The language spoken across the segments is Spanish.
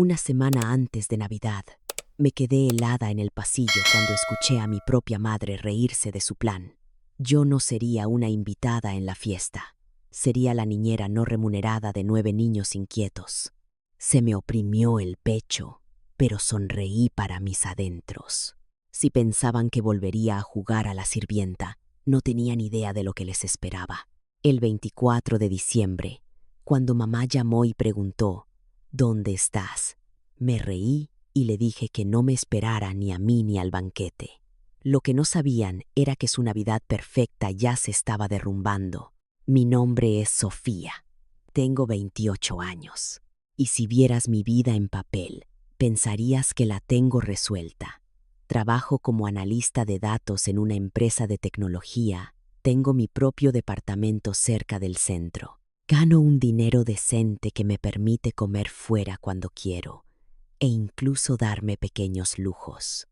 Una semana antes de Navidad, me quedé helada en el pasillo cuando escuché a mi propia madre reírse de su plan. Yo no sería una invitada en la fiesta. Sería la niñera no remunerada de 9 niños inquietos. Se me oprimió el pecho, pero sonreí para mis adentros. Si pensaban que volvería a jugar a la sirvienta, no tenían idea de lo que les esperaba. El 24 de diciembre, cuando mamá llamó y preguntó, ¿dónde estás? Me reí y le dije que no me esperara ni a mí ni al banquete. Lo que no sabían era que su Navidad perfecta ya se estaba derrumbando. Mi nombre es Sofía. Tengo 28 años. Y si vieras mi vida en papel, pensarías que la tengo resuelta. Trabajo como analista de datos en una empresa de tecnología. Tengo mi propio departamento cerca del centro. Gano un dinero decente que me permite comer fuera cuando quiero e incluso darme pequeños lujos.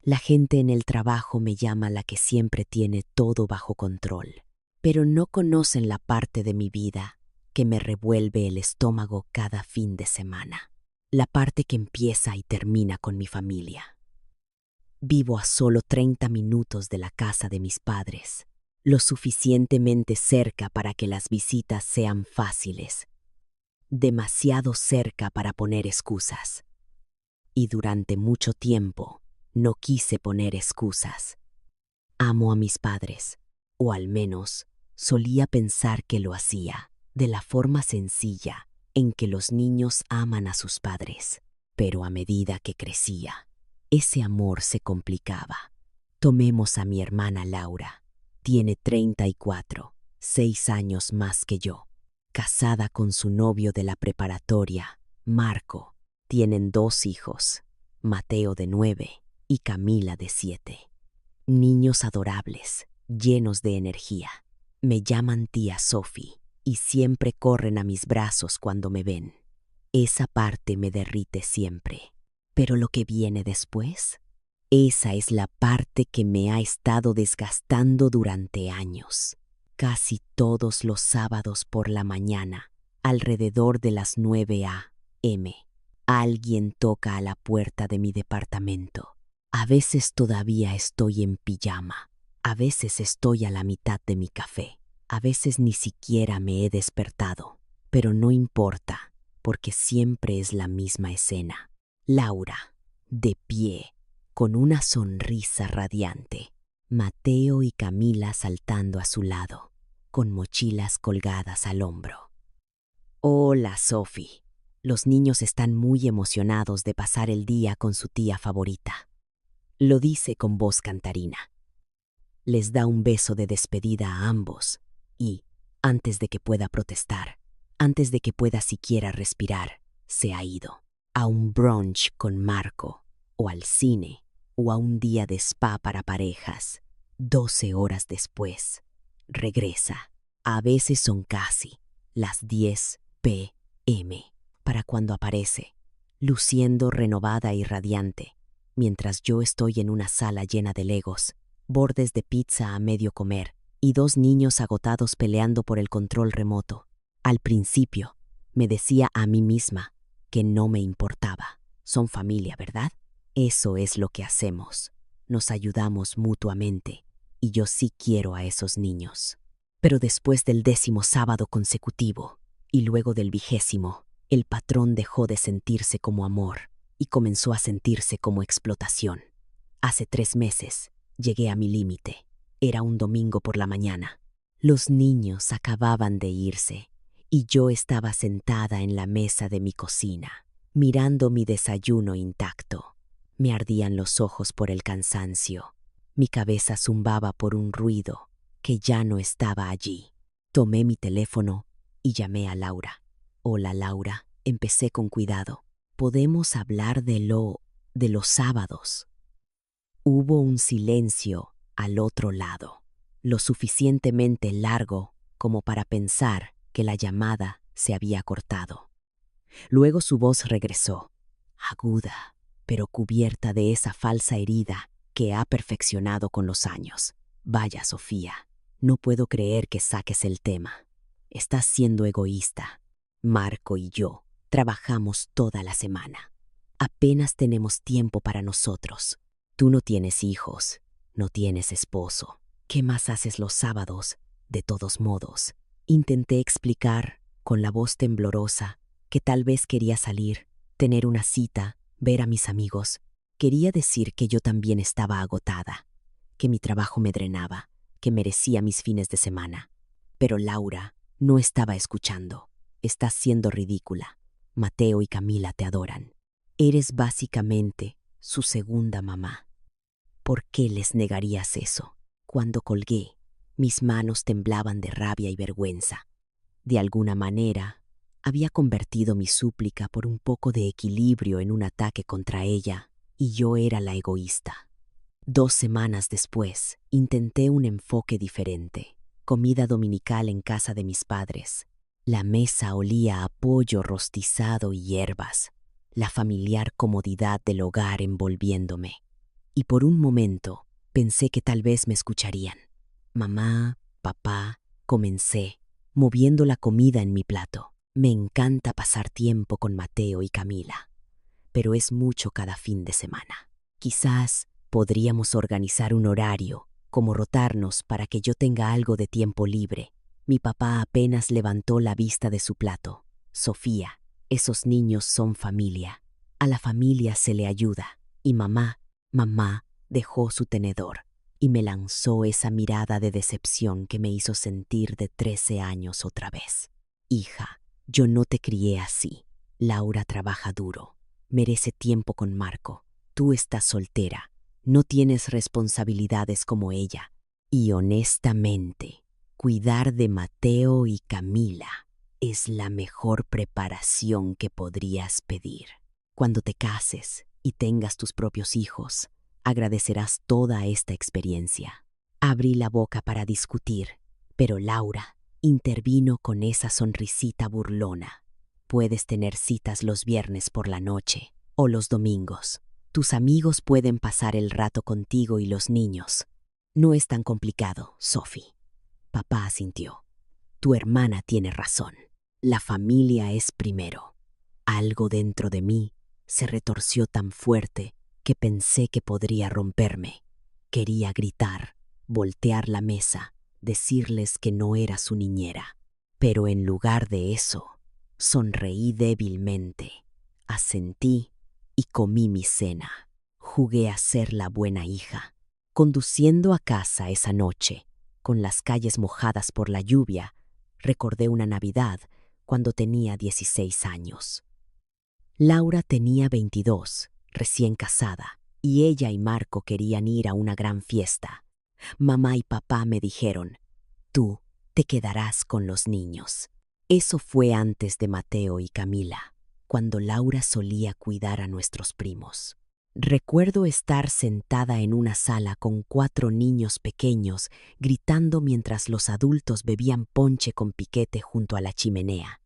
La gente en el trabajo me llama la que siempre tiene todo bajo control, pero no conocen la parte de mi vida que me revuelve el estómago cada fin de semana, la parte que empieza y termina con mi familia. Vivo a solo 30 minutos de la casa de mis padres, lo suficientemente cerca para que las visitas sean fáciles, demasiado cerca para poner excusas. Y durante mucho tiempo no quise poner excusas. Amo a mis padres, o al menos solía pensar que lo hacía, de la forma sencilla en que los niños aman a sus padres. Pero a medida que crecía, ese amor se complicaba. Tomemos a mi hermana Laura. Tiene 34, 6 años más que yo. Casada con su novio de la preparatoria, Marco. Tienen 2 hijos, Mateo de 9 y Camila de 7. Niños adorables, llenos de energía. Me llaman tía Sophie y siempre corren a mis brazos cuando me ven. Esa parte me derrite siempre. Pero lo que viene después, esa es la parte que me ha estado desgastando durante años. Casi todos los sábados por la mañana, alrededor de las 9 a.m., alguien toca a la puerta de mi departamento. A veces todavía estoy en pijama. A veces estoy a la mitad de mi café. A veces ni siquiera me he despertado. Pero no importa, porque siempre es la misma escena. Laura, de pie, con una sonrisa radiante. Mateo y Camila saltando a su lado, con mochilas colgadas al hombro. Hola, Sophie. Los niños están muy emocionados de pasar el día con su tía favorita. Lo dice con voz cantarina. Les da un beso de despedida a ambos y, antes de que pueda protestar, antes de que pueda siquiera respirar, se ha ido. A un brunch con Marco, o al cine, o a un día de spa para parejas. 12 horas después, regresa. A veces son casi las 10 p.m. para cuando aparece, luciendo renovada y radiante, mientras yo estoy en una sala llena de legos, bordes de pizza a medio comer y 2 niños agotados peleando por el control remoto. Al principio, me decía a mí misma que no me importaba. Son familia, ¿verdad? Eso es lo que hacemos. Nos ayudamos mutuamente y yo sí quiero a esos niños. Pero después del 10º sábado consecutivo y luego del 20º, el patrón dejó de sentirse como amor y comenzó a sentirse como explotación. Hace 3 meses llegué a mi límite. Era un domingo por la mañana. Los niños acababan de irse y yo estaba sentada en la mesa de mi cocina, mirando mi desayuno intacto. Me ardían los ojos por el cansancio. Mi cabeza zumbaba por un ruido que ya no estaba allí. Tomé mi teléfono y llamé a Laura. Hola, Laura, empecé con cuidado. ¿Podemos hablar de los sábados? Hubo un silencio al otro lado, lo suficientemente largo como para pensar que la llamada se había cortado. Luego su voz regresó, aguda, pero cubierta de esa falsa herida que ha perfeccionado con los años. Vaya, Sofía, no puedo creer que saques el tema. Estás siendo egoísta. Marco y yo Trabajamos toda la semana. Apenas tenemos tiempo para nosotros. Tú no tienes hijos, no tienes esposo. ¿Qué más haces los sábados? De todos modos, intenté explicar, con la voz temblorosa, que tal vez quería salir, tener una cita, ver a mis amigos. Quería decir que yo también estaba agotada, que mi trabajo me drenaba, que merecía mis fines de semana. Pero Laura no estaba escuchando. Estás siendo ridícula. Mateo y Camila te adoran. Eres básicamente su segunda mamá. ¿Por qué les negarías eso? Cuando colgué, mis manos temblaban de rabia y vergüenza. De alguna manera, había convertido mi súplica por un poco de equilibrio en un ataque contra ella, y yo era la egoísta. 2 semanas después, intenté un enfoque diferente. Comida dominical en casa de mis padres. La mesa olía a pollo rostizado y hierbas, la familiar comodidad del hogar envolviéndome. Y por un momento pensé que tal vez me escucharían. Mamá, papá, comencé, moviendo la comida en mi plato. Me encanta pasar tiempo con Mateo y Camila, pero es mucho cada fin de semana. Quizás podríamos organizar un horario, como rotarnos para que yo tenga algo de tiempo libre. Mi papá apenas levantó la vista de su plato. Sofía, esos niños son familia. A la familia se le ayuda. Y mamá dejó su tenedor y me lanzó esa mirada de decepción que me hizo sentir de 13 años otra vez. Hija, yo no te crié así. Laura trabaja duro. Merece tiempo con Marco. Tú estás soltera. No tienes responsabilidades como ella. Y honestamente, cuidar de Mateo y Camila es la mejor preparación que podrías pedir. Cuando te cases y tengas tus propios hijos, agradecerás toda esta experiencia. Abrí la boca para discutir, pero Laura intervino con esa sonrisita burlona. Puedes tener citas los viernes por la noche o los domingos. Tus amigos pueden pasar el rato contigo y los niños. No es tan complicado, Sophie. Papá asintió. Tu hermana tiene razón. La familia es primero. Algo dentro de mí se retorció tan fuerte que pensé que podría romperme. Quería gritar, voltear la mesa, decirles que no era su niñera. Pero en lugar de eso, sonreí débilmente, asentí y comí mi cena. Jugué a ser la buena hija. Conduciendo a casa esa noche, con las calles mojadas por la lluvia, recordé una Navidad cuando tenía 16 años. Laura tenía 22, recién casada, y ella y Marco querían ir a una gran fiesta. Mamá y papá me dijeron, tú te quedarás con los niños. Eso fue antes de Mateo y Camila, cuando Laura solía cuidar a nuestros primos. Recuerdo estar sentada en una sala con 4 niños pequeños gritando mientras los adultos bebían ponche con piquete junto a la chimenea.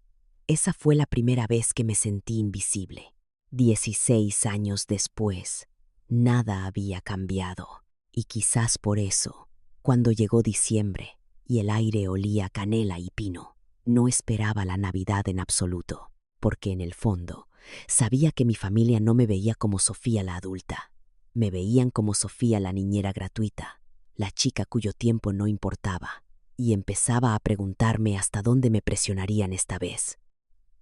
Esa fue la primera vez que me sentí invisible. 16 años después, nada había cambiado. Y quizás por eso, cuando llegó diciembre y el aire olía a canela y pino, no esperaba la Navidad en absoluto, porque en el fondo sabía que mi familia no me veía como Sofía la adulta. Me veían como Sofía la niñera gratuita, la chica cuyo tiempo no importaba, y empezaba a preguntarme hasta dónde me presionarían esta vez.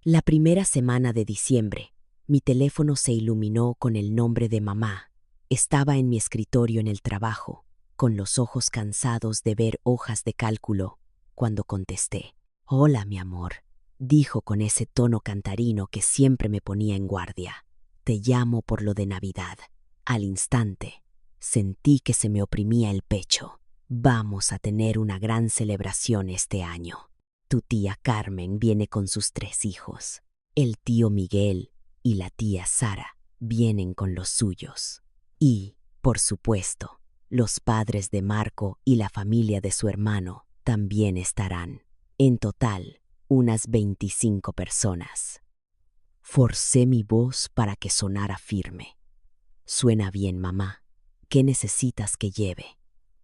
La primera semana de diciembre, mi teléfono se iluminó con el nombre de mamá. Estaba en mi escritorio en el trabajo, con los ojos cansados de ver hojas de cálculo, cuando contesté. Hola, mi amor, dijo con ese tono cantarino que siempre me ponía en guardia. Te llamo por lo de Navidad. Al instante, sentí que se me oprimía el pecho. Vamos a tener una gran celebración este año. Tu tía Carmen viene con sus 3 hijos. El tío Miguel y la tía Sara vienen con los suyos. Y, por supuesto, los padres de Marco y la familia de su hermano también estarán. En total, unas 25 personas. Forcé mi voz para que sonara firme. Suena bien, mamá. ¿Qué necesitas que lleve?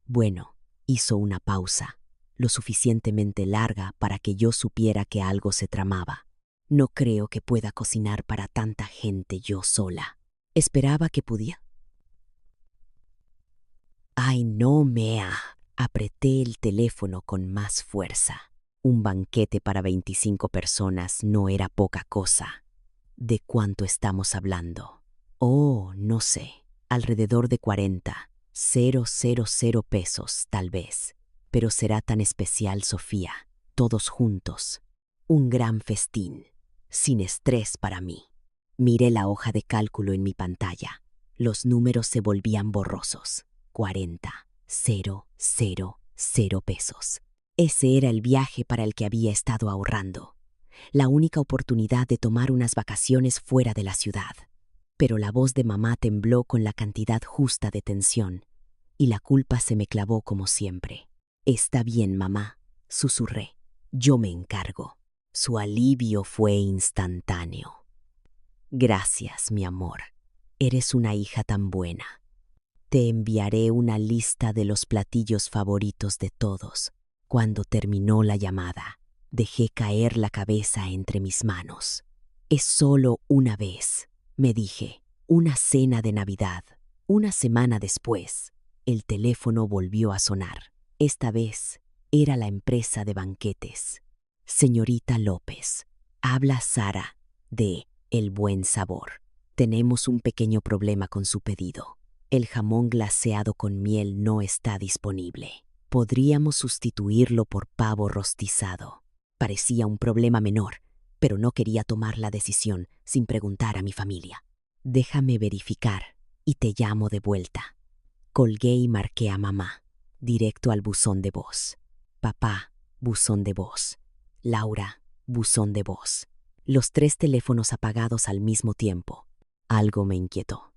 Bueno, hizo una pausa, lo suficientemente larga para que yo supiera que algo se tramaba. No creo que pueda cocinar para tanta gente yo sola. Esperaba que pudiera. ¡Ay, no, Mea! Apreté el teléfono con más fuerza. Un banquete para 25 personas no era poca cosa. ¿De cuánto estamos hablando? Oh, no sé. Alrededor de 40,000 pesos, tal vez. Pero será tan especial, Sofía. Todos juntos. Un gran festín. Sin estrés para mí. Miré la hoja de cálculo en mi pantalla. Los números se volvían borrosos. 40,000 pesos. Ese era el viaje para el que había estado ahorrando. La única oportunidad de tomar unas vacaciones fuera de la ciudad. Pero la voz de mamá tembló con la cantidad justa de tensión, y la culpa se me clavó como siempre. «Está bien, mamá», susurré. «Yo me encargo». Su alivio fue instantáneo. «Gracias, mi amor. Eres una hija tan buena. Te enviaré una lista de los platillos favoritos de todos». Cuando terminó la llamada, dejé caer la cabeza entre mis manos. «Es solo una vez», me dije, «una cena de Navidad». Una semana después, el teléfono volvió a sonar. Esta vez era la empresa de banquetes. «Señorita López, habla Sara de El Buen Sabor. Tenemos un pequeño problema con su pedido. El jamón glaseado con miel no está disponible. Podríamos sustituirlo por pavo rostizado». Parecía un problema menor, pero no quería tomar la decisión sin preguntar a mi familia. «Déjame verificar y te llamo de vuelta». Colgué y marqué a mamá, directo al buzón de voz. Papá, buzón de voz. Laura, buzón de voz. Los 3 teléfonos apagados al mismo tiempo. Algo me inquietó.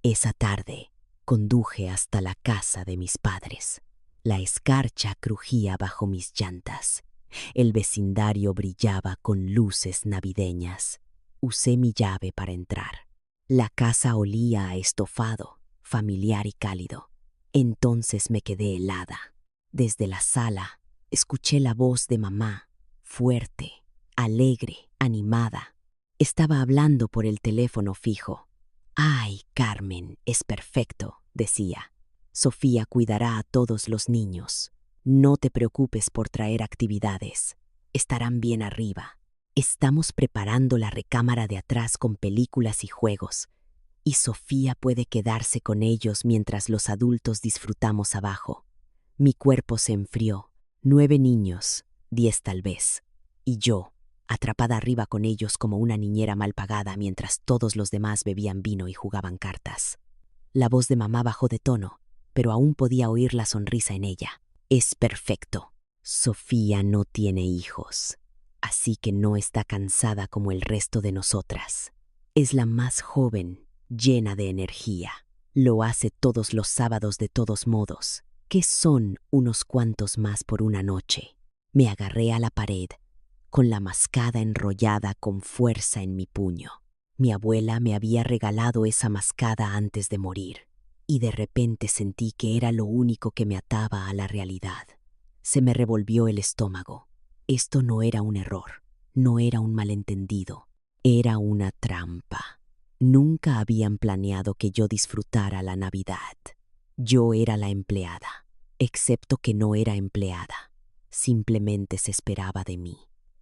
Esa tarde conduje hasta la casa de mis padres. La escarcha crujía bajo mis llantas. El vecindario brillaba con luces navideñas. Usé mi llave para entrar. La casa olía a estofado, familiar y cálido. Entonces me quedé helada. Desde la sala escuché la voz de mamá, fuerte, alegre, animada. Estaba hablando por el teléfono fijo. «Ay, Carmen, es perfecto», decía. «Sofía cuidará a todos los niños. No te preocupes por traer actividades. Estarán bien arriba. Estamos preparando la recámara de atrás con películas y juegos, y Sofía puede quedarse con ellos mientras los adultos disfrutamos abajo». Mi cuerpo se enfrió. 9 niños, 10 tal vez. Y yo, atrapada arriba con ellos como una niñera mal pagada mientras todos los demás bebían vino y jugaban cartas. La voz de mamá bajó de tono, pero aún podía oír la sonrisa en ella. «Es perfecto. Sofía no tiene hijos, así que no está cansada como el resto de nosotras. Es la más joven, llena de energía. Lo hace todos los sábados de todos modos, que son unos cuantos más por una noche». Me agarré a la pared, con la mascada enrollada con fuerza en mi puño. Mi abuela me había regalado esa mascada antes de morir, y de repente sentí que era lo único que me ataba a la realidad. Se me revolvió el estómago. Esto no era un error, no era un malentendido, era una trampa. Nunca habían planeado que yo disfrutara la Navidad. Yo era la empleada, excepto que no era empleada. Simplemente se esperaba de mí.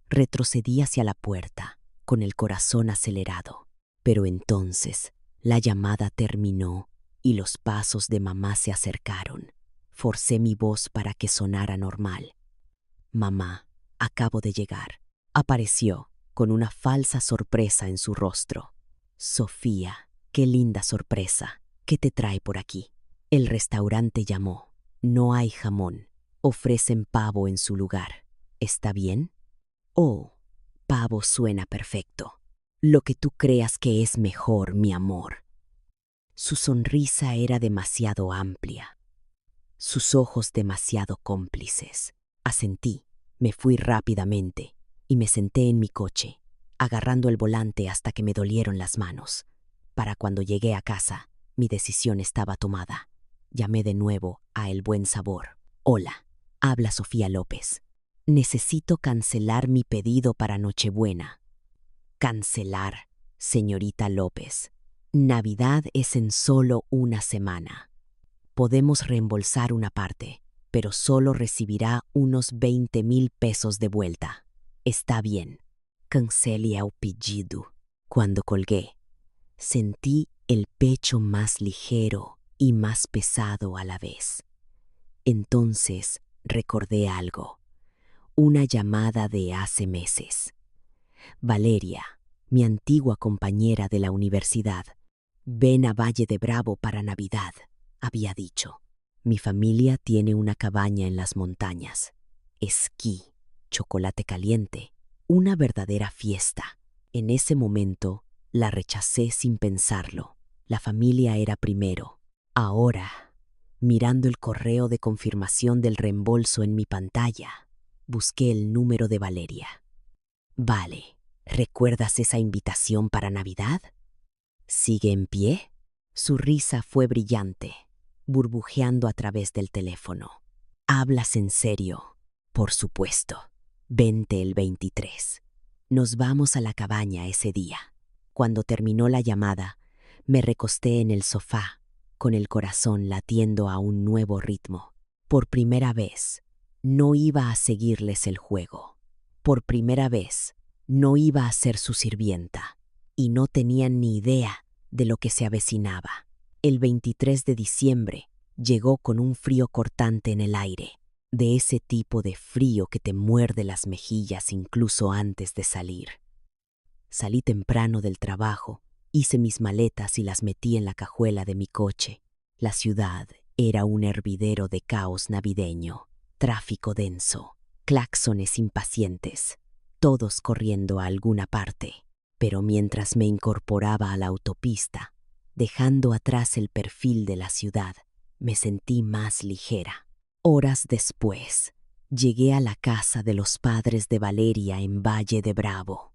Retrocedí hacia la puerta, con el corazón acelerado. Pero entonces la llamada terminó y los pasos de mamá se acercaron. Forcé mi voz para que sonara normal. «Mamá, acabo de llegar». Apareció, con una falsa sorpresa en su rostro. «Sofía, qué linda sorpresa. ¿Qué te trae por aquí?» El restaurante llamó. No hay jamón. Ofrecen pavo en su lugar. ¿Está bien? «Oh, pavo suena perfecto. Lo que tú creas que es mejor, mi amor». Su sonrisa era demasiado amplia, sus ojos demasiado cómplices. Asentí, me fui rápidamente y me senté en mi coche, agarrando el volante hasta que me dolieron las manos. Para cuando llegué a casa, mi decisión estaba tomada. Llamé de nuevo a El Buen Sabor. «Hola, habla Sofía López. Necesito cancelar mi pedido para Nochebuena». Cancelar, señorita López. Navidad es en solo una semana. Podemos reembolsar una parte, pero solo recibirá unos 20,000 pesos de vuelta. Está bien. Cancele o pedido. Cuando colgué, sentí el pecho más ligero y más pesado a la vez. Entonces recordé algo. Una llamada de hace meses. Valeria, mi antigua compañera de la universidad. Ven a Valle de Bravo para Navidad, había dicho. Mi familia tiene una cabaña en las montañas. Esquí, chocolate caliente, una verdadera fiesta. En ese momento la rechacé sin pensarlo. La familia era primero. Ahora, mirando el correo de confirmación del reembolso en mi pantalla, busqué el número de Valeria. Vale, ¿recuerdas esa invitación para Navidad? ¿Sigue en pie? Su risa fue brillante, burbujeando a través del teléfono. ¿Hablas en serio? Por supuesto. Vente el 23. Nos vamos a la cabaña ese día. Cuando terminó la llamada, me recosté en el sofá, con el corazón latiendo a un nuevo ritmo. Por primera vez, no iba a seguirles el juego. Por primera vez, no iba a ser su sirvienta. Y no tenían ni idea de lo que se avecinaba. El 23 de diciembre llegó con un frío cortante en el aire, de ese tipo de frío que te muerde las mejillas incluso antes de salir. Salí temprano del trabajo, hice mis maletas y las metí en la cajuela de mi coche. La ciudad era un hervidero de caos navideño, tráfico denso, claxones impacientes, todos corriendo a alguna parte. Pero mientras me incorporaba a la autopista, dejando atrás el perfil de la ciudad, me sentí más ligera. Horas después, llegué a la casa de los padres de Valeria en Valle de Bravo.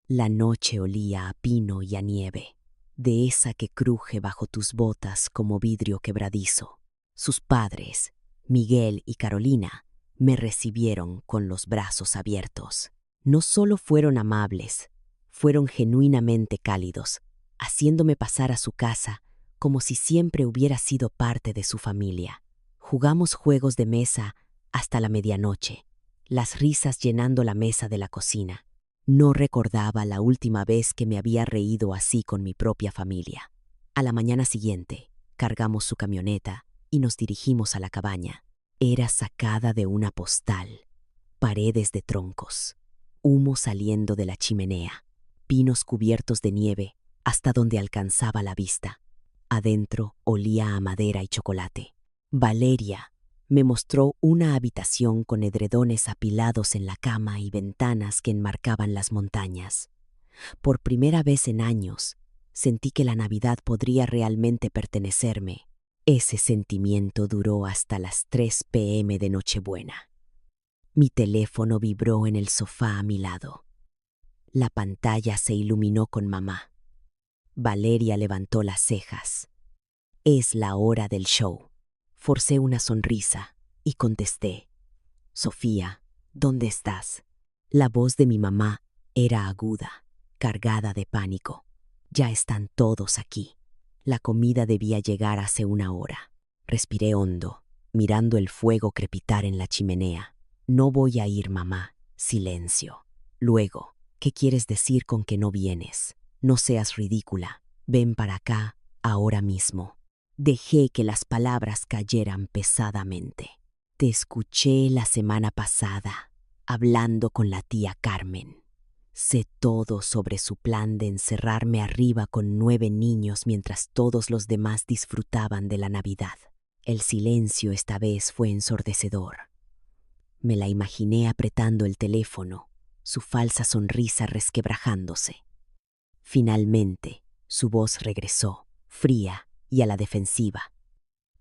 La noche olía a pino y a nieve, de esa que cruje bajo tus botas como vidrio quebradizo. Sus padres, Miguel y Carolina, me recibieron con los brazos abiertos. No solo fueron amables, fueron genuinamente cálidos, haciéndome pasar a su casa como si siempre hubiera sido parte de su familia. Jugamos juegos de mesa hasta la medianoche, las risas llenando la mesa de la cocina. No recordaba la última vez que me había reído así con mi propia familia. A la mañana siguiente, cargamos su camioneta y nos dirigimos a la cabaña. Era sacada de una postal. Paredes de troncos, humo saliendo de la chimenea, pinos cubiertos de nieve hasta donde alcanzaba la vista. Adentro olía a madera y chocolate. Valeria me mostró una habitación con edredones apilados en la cama y ventanas que enmarcaban las montañas. Por primera vez en años, sentí que la Navidad podría realmente pertenecerme. Ese sentimiento duró hasta las 3 p.m. de Nochebuena. Mi teléfono vibró en el sofá a mi lado. La pantalla se iluminó con mamá. Valeria levantó las cejas. Es la hora del show. Forcé una sonrisa y contesté. Sofía, ¿dónde estás? La voz de mi mamá era aguda, cargada de pánico. Ya están todos aquí. La comida debía llegar hace una hora. Respiré hondo, mirando el fuego crepitar en la chimenea. No voy a ir, mamá. Silencio. Luego, ¿qué quieres decir con que no vienes? No seas ridícula. Ven para acá, ahora mismo. Dejé que las palabras cayeran pesadamente. Te escuché la semana pasada, hablando con la tía Carmen. Sé todo sobre su plan de encerrarme arriba con 9 niños mientras todos los demás disfrutaban de la Navidad. El silencio esta vez fue ensordecedor. Me la imaginé apretando el teléfono, su falsa sonrisa resquebrajándose. Finalmente, su voz regresó, fría y a la defensiva.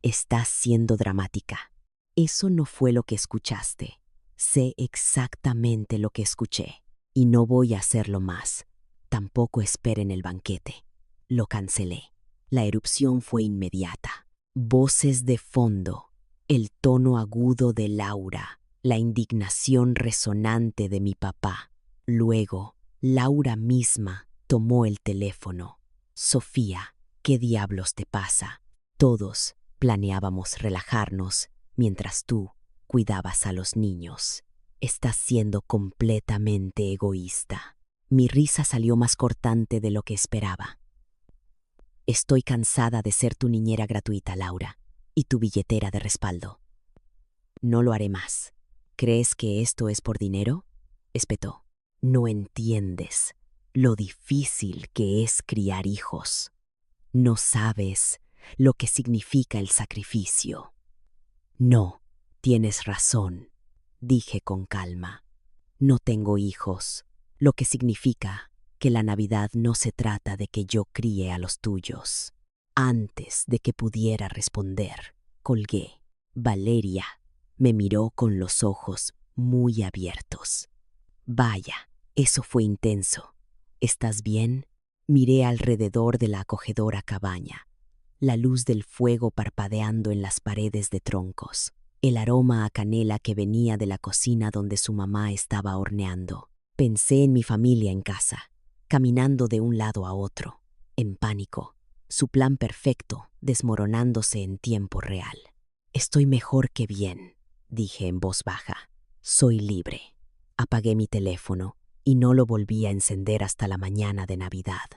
Estás siendo dramática. Eso no fue lo que escuchaste. Sé exactamente lo que escuché, y no voy a hacerlo más. Tampoco esperen el banquete. Lo cancelé. La erupción fue inmediata. Voces de fondo, el tono agudo de Laura, la indignación resonante de mi papá. Luego, Laura misma tomó el teléfono. Sofía, ¿qué diablos te pasa? Todos planeábamos relajarnos mientras tú cuidabas a los niños. Estás siendo completamente egoísta. Mi risa salió más cortante de lo que esperaba. Estoy cansada de ser tu niñera gratuita, Laura, y tu billetera de respaldo. No lo haré más. ¿Crees que esto es por dinero? Espetó. No entiendes lo difícil que es criar hijos. No sabes lo que significa el sacrificio. No, tienes razón, dije con calma. No tengo hijos, lo que significa que la Navidad no se trata de que yo críe a los tuyos. Antes de que pudiera responder, colgué. Valeria me miró con los ojos muy abiertos. Vaya, eso fue intenso. ¿Estás bien? Miré alrededor de la acogedora cabaña, la luz del fuego parpadeando en las paredes de troncos, el aroma a canela que venía de la cocina donde su mamá estaba horneando. Pensé en mi familia en casa, caminando de un lado a otro, en pánico, su plan perfecto desmoronándose en tiempo real. Estoy mejor que bien, dije en voz baja. Soy libre. Apagué mi teléfono y no lo volví a encender hasta la mañana de Navidad.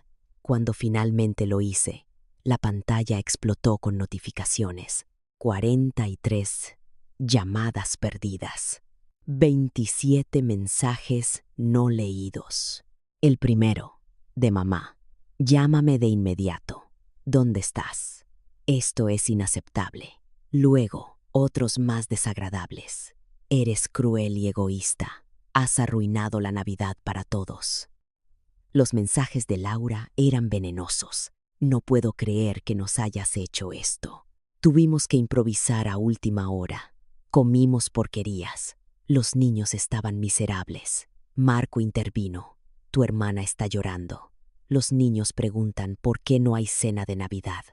Cuando finalmente lo hice, la pantalla explotó con notificaciones. 43 llamadas perdidas. 27 mensajes no leídos. El primero, de mamá. Llámame de inmediato. ¿Dónde estás? Esto es inaceptable. Luego, otros más desagradables. Eres cruel y egoísta. Has arruinado la Navidad para todos. Los mensajes de Laura eran venenosos. No puedo creer que nos hayas hecho esto. Tuvimos que improvisar a última hora. Comimos porquerías. Los niños estaban miserables. Marco intervino. Tu hermana está llorando. Los niños preguntan por qué no hay cena de Navidad.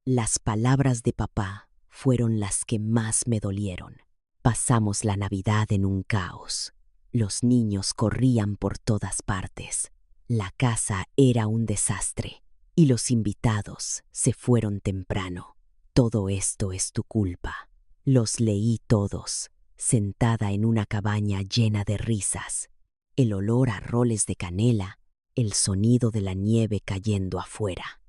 Las palabras de papá fueron las que más me dolieron. Pasamos la Navidad en un caos. Los niños corrían por todas partes. La casa era un desastre y los invitados se fueron temprano. Todo esto es tu culpa. Los leí todos, sentada en una cabaña llena de risas, el olor a roles de canela, el sonido de la nieve cayendo afuera.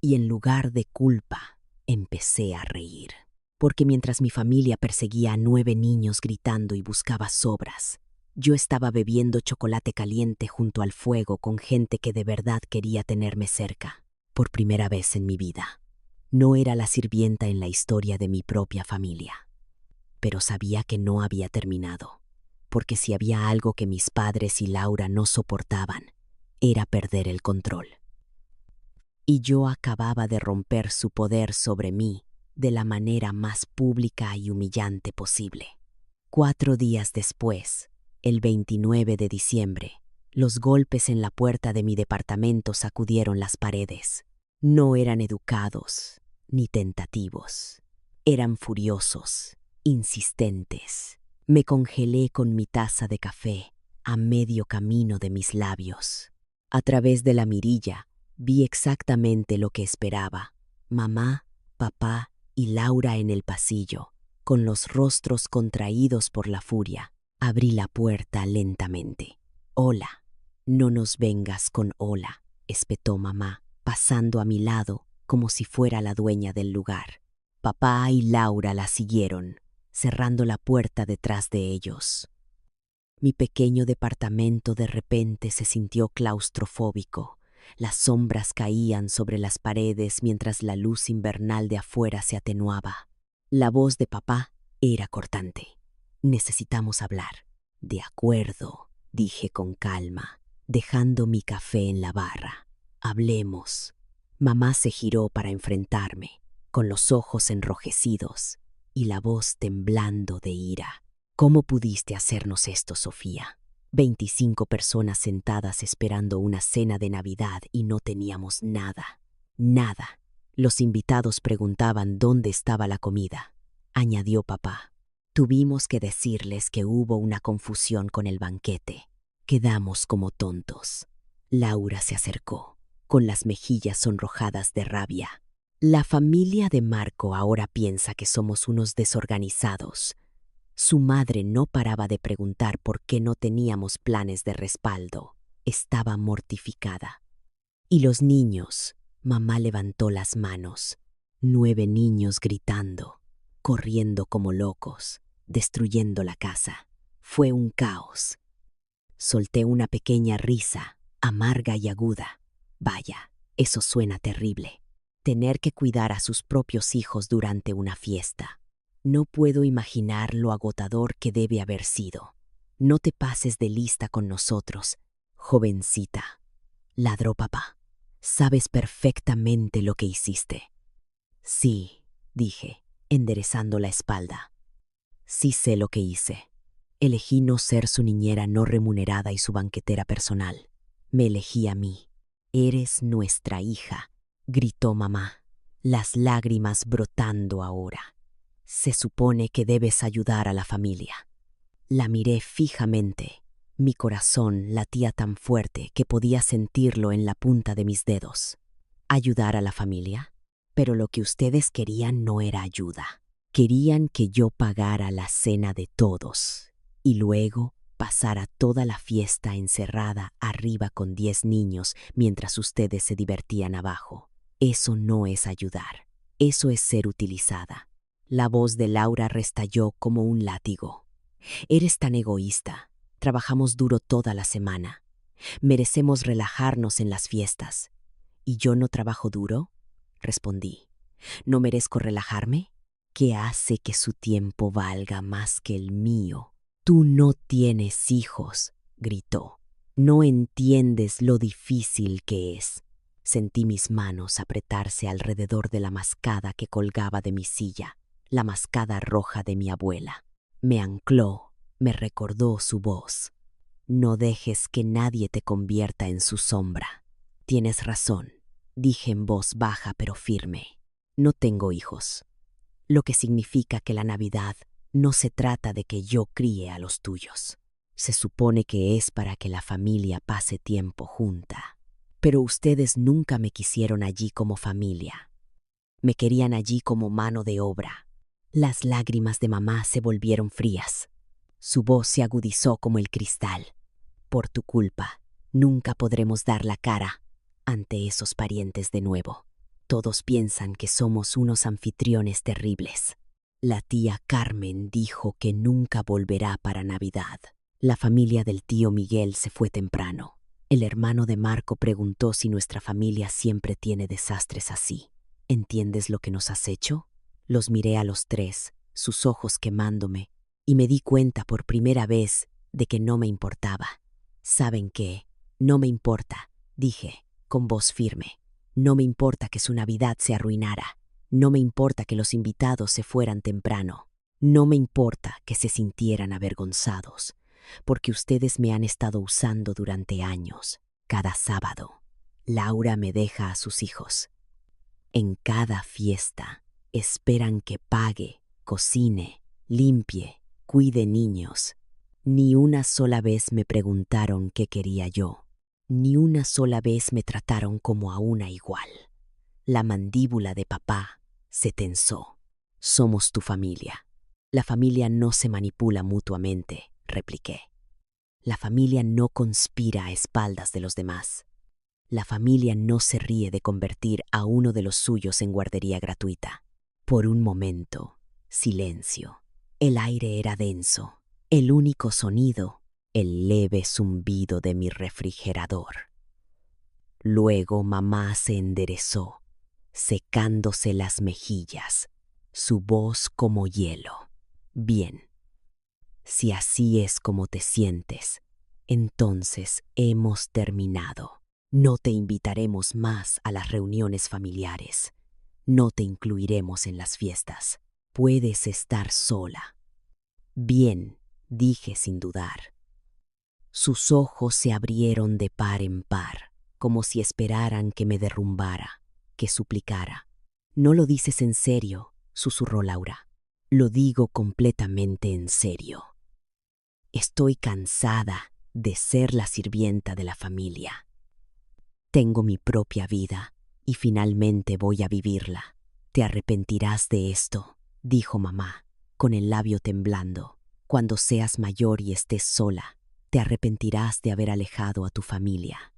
Y en lugar de culpa, empecé a reír. Porque mientras mi familia perseguía a 9 niños gritando y buscaba sobras, yo estaba bebiendo chocolate caliente junto al fuego con gente que de verdad quería tenerme cerca, por primera vez en mi vida. No era la sirvienta en la historia de mi propia familia, pero sabía que no había terminado, porque si había algo que mis padres y Laura no soportaban, era perder el control. Y yo acababa de romper su poder sobre mí de la manera más pública y humillante posible. 4 días después, el 29 de diciembre, los golpes en la puerta de mi departamento sacudieron las paredes. No eran educados ni tentativos. Eran furiosos, insistentes. Me congelé con mi taza de café a medio camino de mis labios. A través de la mirilla vi exactamente lo que esperaba. Mamá, papá y Laura en el pasillo, con los rostros contraídos por la furia. Abrí la puerta lentamente. Hola. No nos vengas con hola, espetó mamá, pasando a mi lado como si fuera la dueña del lugar. Papá y Laura la siguieron, cerrando la puerta detrás de ellos. Mi pequeño departamento de repente se sintió claustrofóbico. Las sombras caían sobre las paredes mientras la luz invernal de afuera se atenuaba. La voz de papá era cortante. Necesitamos hablar. De acuerdo, dije con calma, dejando mi café en la barra. Hablemos. Mamá se giró para enfrentarme, con los ojos enrojecidos y la voz temblando de ira. ¿Cómo pudiste hacernos esto, Sofía? 25 personas sentadas esperando una cena de Navidad y no teníamos nada. Nada. Los invitados preguntaban dónde estaba la comida. Añadió papá. Tuvimos que decirles que hubo una confusión con el banquete. Quedamos como tontos. Laura se acercó, con las mejillas sonrojadas de rabia. La familia de Marco ahora piensa que somos unos desorganizados. Su madre no paraba de preguntar por qué no teníamos planes de respaldo. Estaba mortificada. ¿Y los niños? Mamá levantó las manos. 9 niños gritando, corriendo como locos, destruyendo la casa. Fue un caos. Solté una pequeña risa, amarga y aguda. Vaya, eso suena terrible. Tener que cuidar a sus propios hijos durante una fiesta. No puedo imaginar lo agotador que debe haber sido. No te pases de lista con nosotros, jovencita. Ladró papá. Sabes perfectamente lo que hiciste. Sí, dije, enderezando la espalda. Sí sé lo que hice. Elegí no ser su niñera no remunerada y su banquetera personal. Me elegí a mí. Eres nuestra hija, gritó mamá, las lágrimas brotando ahora. Se supone que debes ayudar a la familia. La miré fijamente. Mi corazón latía tan fuerte que podía sentirlo en la punta de mis dedos. ¿Ayudar a la familia? Pero lo que ustedes querían no era ayuda. Querían que yo pagara la cena de todos y luego pasara toda la fiesta encerrada arriba con 10 niños mientras ustedes se divertían abajo. Eso no es ayudar. Eso es ser utilizada. La voz de Laura restalló como un látigo. Eres tan egoísta. Trabajamos duro toda la semana. Merecemos relajarnos en las fiestas. ¿Y yo no trabajo duro? Respondí. ¿No merezco relajarme? ¿Qué hace que su tiempo valga más que el mío? Tú no tienes hijos, gritó. No entiendes lo difícil que es. Sentí mis manos apretarse alrededor de la mascada que colgaba de mi silla, la mascada roja de mi abuela. Me ancló, me recordó su voz. No dejes que nadie te convierta en su sombra. Tienes razón, dije en voz baja pero firme. No tengo hijos, lo que significa que la Navidad no se trata de que yo críe a los tuyos. Se supone que es para que la familia pase tiempo junta. Pero ustedes nunca me quisieron allí como familia. Me querían allí como mano de obra. Las lágrimas de mamá se volvieron frías. Su voz se agudizó como el cristal. Por tu culpa, nunca podremos dar la cara ante esos parientes de nuevo. Todos piensan que somos unos anfitriones terribles. La tía Carmen dijo que nunca volverá para Navidad. La familia del tío Miguel se fue temprano. El hermano de Marco preguntó si nuestra familia siempre tiene desastres así. ¿Entiendes lo que nos has hecho? Los miré a los 3, sus ojos quemándome, y me di cuenta por primera vez de que no me importaba. ¿Saben qué? No me importa, dije, con voz firme. No me importa que su Navidad se arruinara. No me importa que los invitados se fueran temprano. No me importa que se sintieran avergonzados, porque ustedes me han estado usando durante años. Cada sábado, Laura me deja a sus hijos. En cada fiesta, esperan que pague, cocine, limpie, cuide niños. Ni una sola vez me preguntaron qué quería yo. Ni una sola vez me trataron como a una igual. La mandíbula de papá se tensó. Somos tu familia. La familia no se manipula mutuamente, repliqué. La familia no conspira a espaldas de los demás. La familia no se ríe de convertir a uno de los suyos en guardería gratuita. Por un momento, silencio. El aire era denso. El único sonido, el leve zumbido de mi refrigerador. Luego mamá se enderezó, secándose las mejillas, su voz como hielo. Bien, si así es como te sientes, entonces hemos terminado. No te invitaremos más a las reuniones familiares. No te incluiremos en las fiestas. Puedes estar sola. Bien, dije sin dudar. Sus ojos se abrieron de par en par, como si esperaran que me derrumbara, que suplicara. No lo dices en serio, susurró Laura. Lo digo completamente en serio. Estoy cansada de ser la sirvienta de la familia. Tengo mi propia vida y finalmente voy a vivirla. Te arrepentirás de esto, dijo mamá, con el labio temblando. Cuando seas mayor y estés sola, te arrepentirás de haber alejado a tu familia.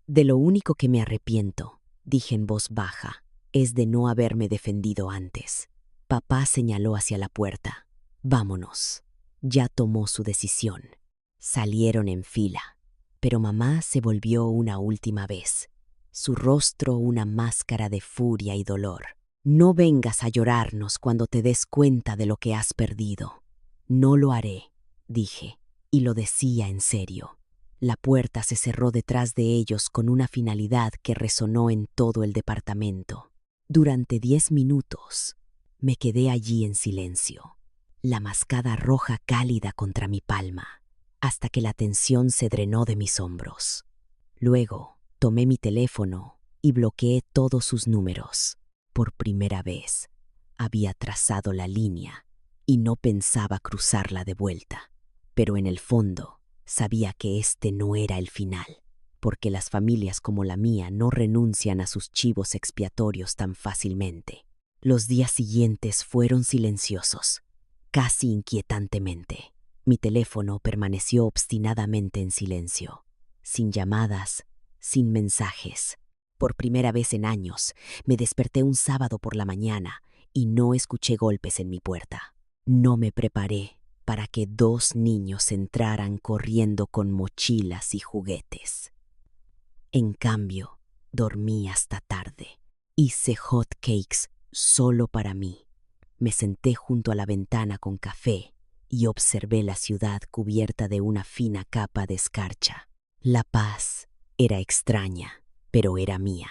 De lo único que me arrepiento, dije en voz baja, es de no haberme defendido antes. Papá señaló hacia la puerta. Vámonos. Ya tomó su decisión. Salieron en fila, pero mamá se volvió una última vez. Su rostro una máscara de furia y dolor. No vengas a llorarnos cuando te des cuenta de lo que has perdido. No lo haré, dije, y lo decía en serio. La puerta se cerró detrás de ellos con una finalidad que resonó en todo el departamento. Durante 10 minutos me quedé allí en silencio, la mascada roja cálida contra mi palma, hasta que la tensión se drenó de mis hombros. Luego tomé mi teléfono y bloqueé todos sus números. Por primera vez había trazado la línea y no pensaba cruzarla de vuelta, pero en el fondo sabía que este no era el final, porque las familias como la mía no renuncian a sus chivos expiatorios tan fácilmente. Los días siguientes fueron silenciosos, casi inquietantemente. Mi teléfono permaneció obstinadamente en silencio, sin llamadas, sin mensajes. Por primera vez en años, me desperté un sábado por la mañana y no escuché golpes en mi puerta. No me preparé para que 2 niños entraran corriendo con mochilas y juguetes. En cambio, dormí hasta tarde. Hice hot cakes solo para mí. Me senté junto a la ventana con café y observé la ciudad cubierta de una fina capa de escarcha. La paz era extraña, pero era mía.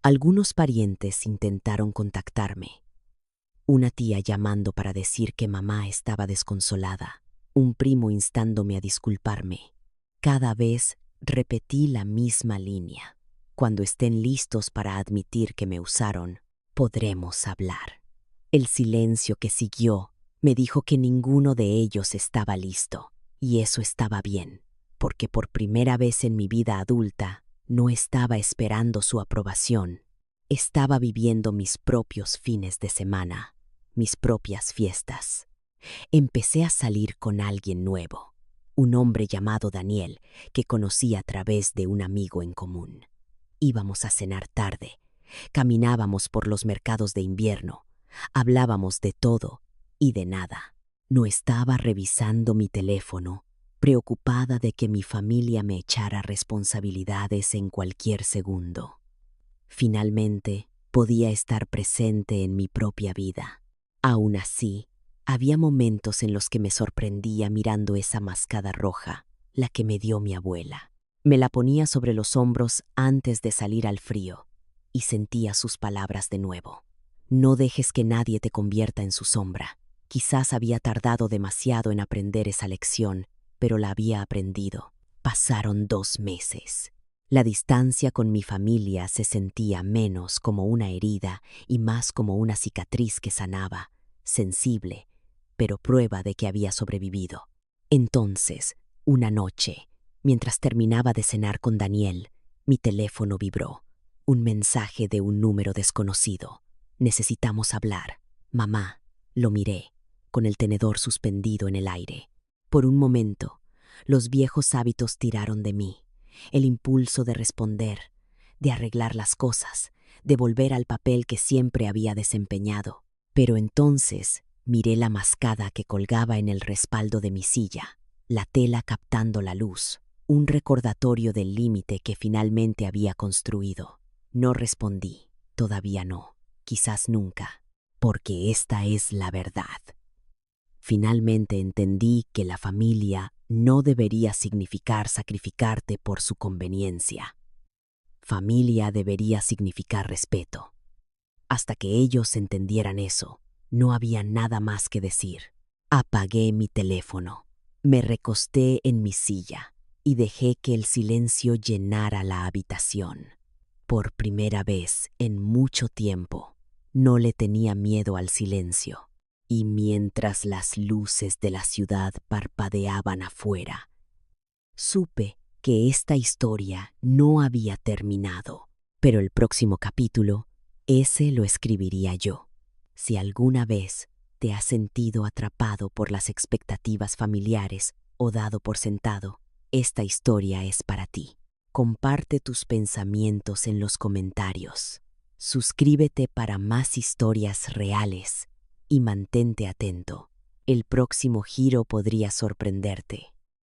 Algunos parientes intentaron contactarme. Una tía llamando para decir que mamá estaba desconsolada. Un primo instándome a disculparme. Cada vez repetí la misma línea. Cuando estén listos para admitir que me usaron, podremos hablar. El silencio que siguió me dijo que ninguno de ellos estaba listo, y eso estaba bien, porque por primera vez en mi vida adulta no estaba esperando su aprobación. Estaba viviendo mis propios fines de semana, mis propias fiestas. Empecé a salir con alguien nuevo, un hombre llamado Daniel, que conocí a través de un amigo en común. Íbamos a cenar tarde, caminábamos por los mercados de invierno, hablábamos de todo y de nada. No estaba revisando mi teléfono, preocupada de que mi familia me echara responsabilidades en cualquier segundo. Finalmente, podía estar presente en mi propia vida. Aún así, había momentos en los que me sorprendía mirando esa mascada roja, la que me dio mi abuela. Me la ponía sobre los hombros antes de salir al frío y sentía sus palabras de nuevo. No dejes que nadie te convierta en su sombra. Quizás había tardado demasiado en aprender esa lección, pero la había aprendido. Pasaron 2 meses. La distancia con mi familia se sentía menos como una herida y más como una cicatriz que sanaba, sensible, pero prueba de que había sobrevivido. Entonces, una noche, mientras terminaba de cenar con Daniel, mi teléfono vibró. Un mensaje de un número desconocido. Necesitamos hablar. Mamá, lo miré, con el tenedor suspendido en el aire. Por un momento, los viejos hábitos tiraron de mí. El impulso de responder, de arreglar las cosas, de volver al papel que siempre había desempeñado. Pero entonces miré la mascada que colgaba en el respaldo de mi silla, la tela captando la luz, un recordatorio del límite que finalmente había construido. No respondí, todavía no, quizás nunca, porque esta es la verdad. Finalmente entendí que la familia no debería significar sacrificarte por su conveniencia. Familia debería significar respeto. Hasta que ellos entendieran eso, no había nada más que decir. Apagué mi teléfono, me recosté en mi silla y dejé que el silencio llenara la habitación. Por primera vez en mucho tiempo, no le tenía miedo al silencio. Y mientras las luces de la ciudad parpadeaban afuera, supe que esta historia no había terminado. Pero el próximo capítulo, ese lo escribiría yo. Si alguna vez te has sentido atrapado por las expectativas familiares o dado por sentado, esta historia es para ti. Comparte tus pensamientos en los comentarios. Suscríbete para más historias reales y mantente atento. El próximo giro podría sorprenderte.